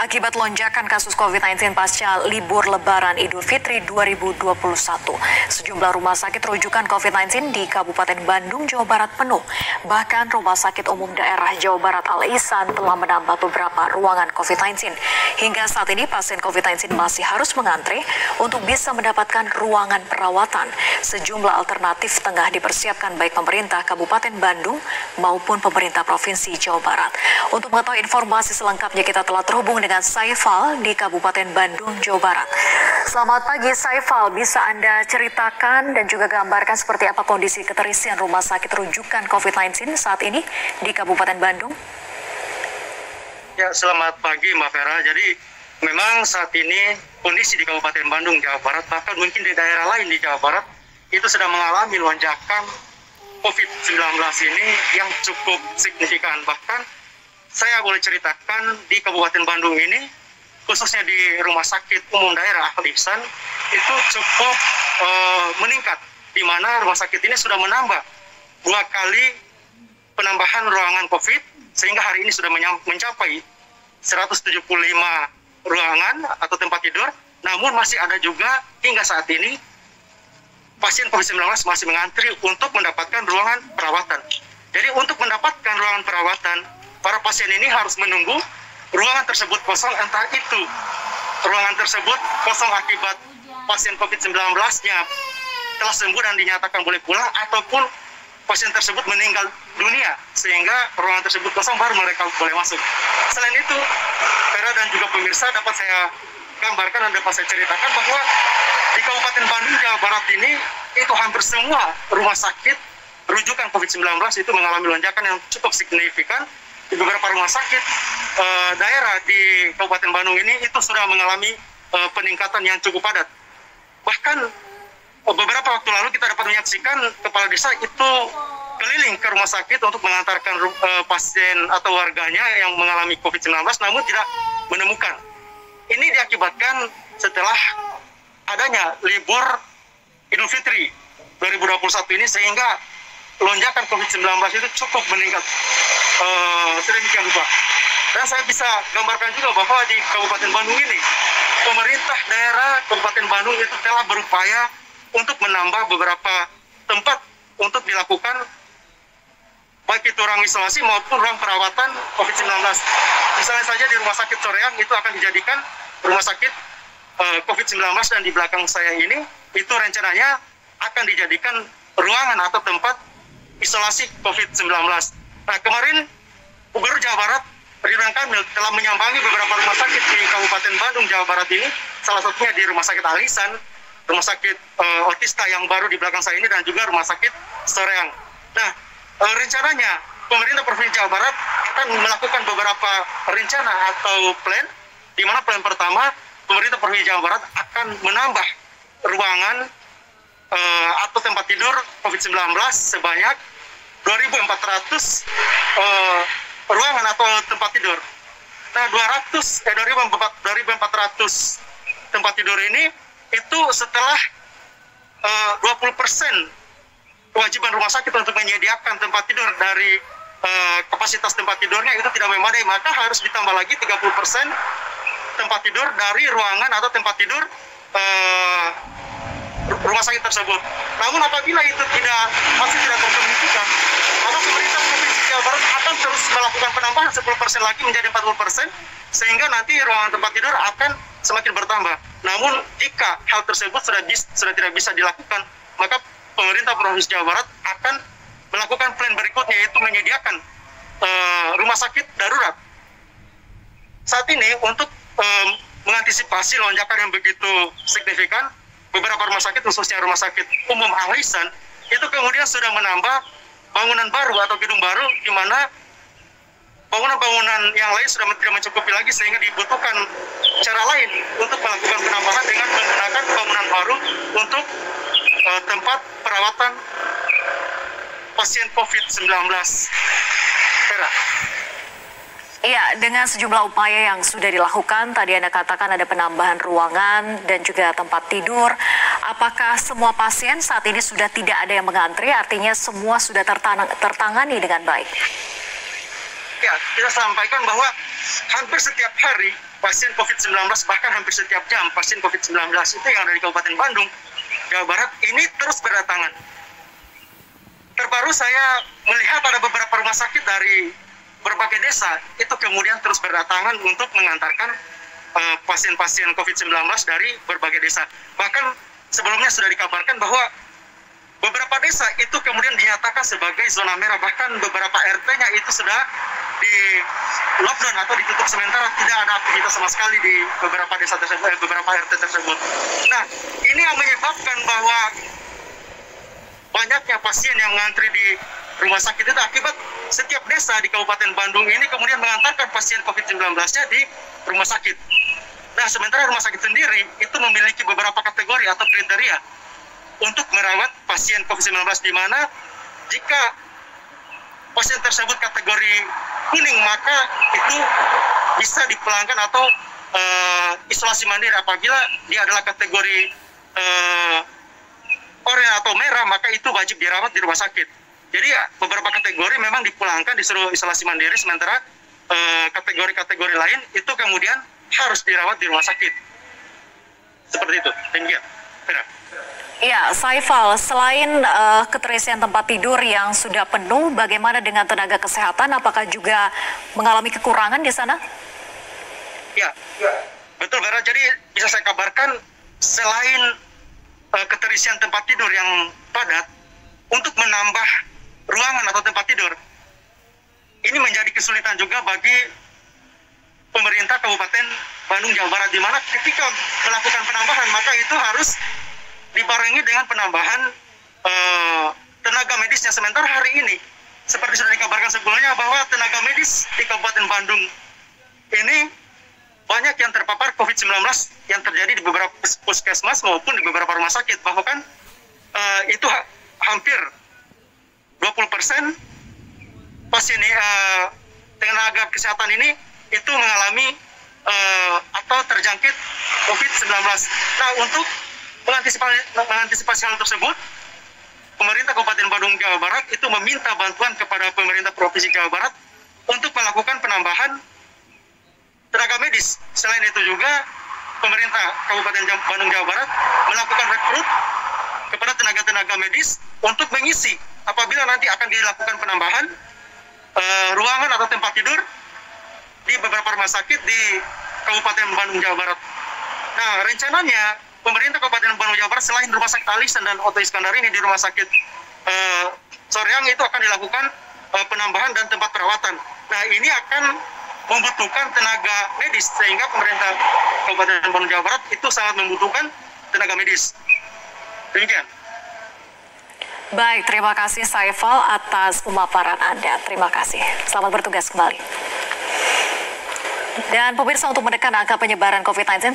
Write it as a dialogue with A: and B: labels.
A: Akibat lonjakan kasus COVID-19 pasca libur Lebaran Idul Fitri 2021, sejumlah rumah sakit rujukan COVID-19 di Kabupaten Bandung, Jawa Barat penuh. Bahkan Rumah Sakit Umum Daerah Jawa Barat Al-Ihsan telah menambah beberapa ruangan COVID-19. Hingga saat ini pasien COVID-19 masih harus mengantre untuk bisa mendapatkan ruangan perawatan. Sejumlah alternatif tengah dipersiapkan baik pemerintah Kabupaten Bandung maupun pemerintah Provinsi Jawa Barat. Untuk mengetahui informasi selengkapnya kita telah terhubung dengan Saifal di Kabupaten Bandung, Jawa Barat. Selamat pagi Saifal, bisa Anda ceritakan dan juga gambarkan seperti apa kondisi keterisian rumah sakit rujukan COVID-19 saat ini di Kabupaten Bandung?
B: Ya, selamat pagi Mbak Vera. Jadi memang saat ini kondisi di Kabupaten Bandung, Jawa Barat, bahkan mungkin di daerah lain di Jawa Barat, itu sedang mengalami lonjakan COVID-19 ini yang cukup signifikan. Bahkan saya boleh ceritakan di Kabupaten Bandung ini, khususnya di Rumah Sakit Umum Daerah Al-Ihsan, itu cukup meningkat, di mana rumah sakit ini sudah menambah 2 kali penambahan ruangan COVID, sehingga hari ini sudah mencapai 175 ruangan atau tempat tidur. Namun masih ada juga hingga saat ini pasien COVID-19 masih mengantri untuk mendapatkan ruangan perawatan. Jadi untuk mendapatkan ruangan perawatan, para pasien ini harus menunggu ruangan tersebut kosong, entah itu ruangan tersebut kosong akibat pasien COVID-19-nya telah sembuh dan dinyatakan boleh pulang, ataupun pasien tersebut meninggal dunia sehingga ruangan tersebut kosong baru mereka boleh masuk. Selain itu, Vera dan juga pemirsa, dapat saya gambarkan dan dapat saya ceritakan bahwa di Kabupaten Bandung, Jawa Barat ini itu hampir semua rumah sakit rujukan COVID-19 itu mengalami lonjakan yang cukup signifikan. Di beberapa rumah sakit daerah di Kabupaten Bandung ini itu sudah mengalami peningkatan yang cukup padat. Bahkan beberapa waktu lalu kita dapat menyaksikan kepala desa itu keliling ke rumah sakit untuk mengantarkan pasien atau warganya yang mengalami COVID-19 namun tidak menemukan. Ini diakibatkan setelah adanya libur Idul Fitri 2021 ini, sehingga lonjakan COVID-19 itu cukup meningkat sedemikian rupa. Dan saya bisa gambarkan juga bahwa di Kabupaten Bandung ini, pemerintah daerah Kabupaten Bandung itu telah berupaya untuk menambah beberapa tempat untuk dilakukan baik itu ruang isolasi maupun ruang perawatan COVID-19. Misalnya saja di Rumah Sakit Soreang itu akan dijadikan rumah sakit COVID-19, dan di belakang saya ini itu rencananya akan dijadikan ruangan atau tempat isolasi COVID-19. Nah, kemarin Gubernur Jawa Barat Ridwan Kamil telah menyambangi beberapa rumah sakit di Kabupaten Bandung, Jawa Barat ini, salah satunya di Rumah Sakit Al-Ihsan, Rumah Sakit Otista yang baru di belakang saya ini, dan juga Rumah Sakit Soreang. Nah, rencananya pemerintah Provinsi Jawa Barat akan melakukan beberapa rencana atau plan, di mana plan pertama, pemerintah Provinsi Jawa Barat akan menambah ruangan atau tempat tidur COVID-19 sebanyak 2.400 ruangan atau tempat tidur. Nah, 2.400 tempat tidur ini itu setelah 20% kewajiban rumah sakit untuk menyediakan tempat tidur dari kapasitas tempat tidurnya itu tidak memadai, maka harus ditambah lagi 30% tempat tidur dari ruangan atau tempat tidur rumah sakit tersebut. Namun apabila itu masih tidak terpenuhi juga, maka pemerintah Provinsi Jawa Barat akan terus melakukan penambahan 10% lagi menjadi 40%, sehingga nanti ruangan tempat tidur akan semakin bertambah. Namun jika hal tersebut sudah tidak bisa dilakukan, maka pemerintah Provinsi Jawa Barat akan melakukan plan berikutnya, yaitu menyediakan rumah sakit darurat. Saat ini untuk mengantisipasi lonjakan yang begitu signifikan, beberapa rumah sakit, khususnya Rumah Sakit Umum Al-Ihsan, itu kemudian sudah menambah bangunan baru atau gedung baru, di mana bangunan-bangunan yang lain sudah tidak mencukupi lagi, sehingga dibutuhkan cara lain untuk melakukan penambahan dengan menggunakan bangunan baru untuk tempat perawatan pasien COVID-19. Vera.
A: Iya, dengan sejumlah upaya yang sudah dilakukan, tadi Anda katakan ada penambahan ruangan dan juga tempat tidur. Apakah semua pasien saat ini sudah tidak ada yang mengantri, artinya semua sudah tertangani dengan baik?
B: Ya, kita sampaikan bahwa hampir setiap hari pasien COVID-19, bahkan hampir setiap jam pasien COVID-19 itu yang ada di Kabupaten Bandung, Jawa Barat ini terus berdatangan. Terbaru saya melihat ada beberapa rumah sakit dari berbagai desa itu kemudian terus berdatangan untuk mengantarkan pasien-pasien COVID-19 dari berbagai desa. Bahkan sebelumnya sudah dikabarkan bahwa beberapa desa itu kemudian dinyatakan sebagai zona merah, bahkan beberapa RT-nya itu sudah di lockdown atau ditutup sementara, tidak ada aktivitas sama sekali di beberapa desa tersebut, beberapa RT tersebut. Nah, ini yang menyebabkan bahwa banyaknya pasien yang mengantri di rumah sakit itu akibat setiap desa di Kabupaten Bandung ini kemudian mengantarkan pasien COVID-19-nya di rumah sakit. Nah, sementara rumah sakit sendiri itu memiliki beberapa kategori atau kriteria untuk merawat pasien COVID-19, di mana jika pasien tersebut kategori kuning maka itu bisa dipulangkan atau isolasi mandiri. Apabila dia adalah kategori oranye atau merah maka itu wajib dirawat di rumah sakit. Jadi beberapa kategori memang dipulangkan disuruh isolasi mandiri, sementara kategori-kategori lain itu kemudian harus dirawat di rumah sakit. Seperti itu. Demikian.
A: Ya, Saiful, selain keterisian tempat tidur yang sudah penuh, bagaimana dengan tenaga kesehatan? Apakah juga mengalami kekurangan di sana?
B: Ya, betul, Vera. Jadi bisa saya kabarkan, selain keterisian tempat tidur yang padat, untuk menambah ruangan atau tempat tidur, ini menjadi kesulitan juga bagi pemerintah Kabupaten Bandung, Jawa Barat, di mana ketika melakukan penambahan, maka itu harus dibarengi dengan penambahan tenaga medisnya. Sementara hari ini, seperti sudah dikabarkan sebelumnya, bahwa tenaga medis di Kabupaten Bandung ini banyak yang terpapar COVID-19 yang terjadi di beberapa puskesmas maupun di beberapa rumah sakit. Bahkan itu hampir 20% pasien tenaga kesehatan ini itu mengalami atau terjangkit COVID-19. Nah, untuk mengantisipasi hal tersebut, pemerintah Kabupaten Bandung, Jawa Barat itu meminta bantuan kepada pemerintah Provinsi Jawa Barat untuk melakukan penambahan tenaga medis. Selain itu juga, pemerintah Kabupaten Bandung, Jawa Barat melakukan rekrut kepada tenaga-tenaga medis untuk mengisi apabila nanti akan dilakukan penambahan ruangan atau tempat tidur di beberapa rumah sakit di Kabupaten Bandung, Jawa Barat. Nah, rencananya pemerintah Kabupaten Bandung, Jawa Barat selain rumah sakit Alisan dan Oto Iskandar ini, di rumah sakit Soreang itu akan dilakukan penambahan dan tempat perawatan. Nah, ini akan membutuhkan tenaga medis, sehingga pemerintah Kabupaten Bandung, Jawa Barat itu sangat membutuhkan tenaga medis. Demikian.
A: Baik, terima kasih Saiful atas pemaparan Anda. Terima kasih. Selamat bertugas kembali. Dan pemirsa, untuk menekan angka penyebaran COVID-19,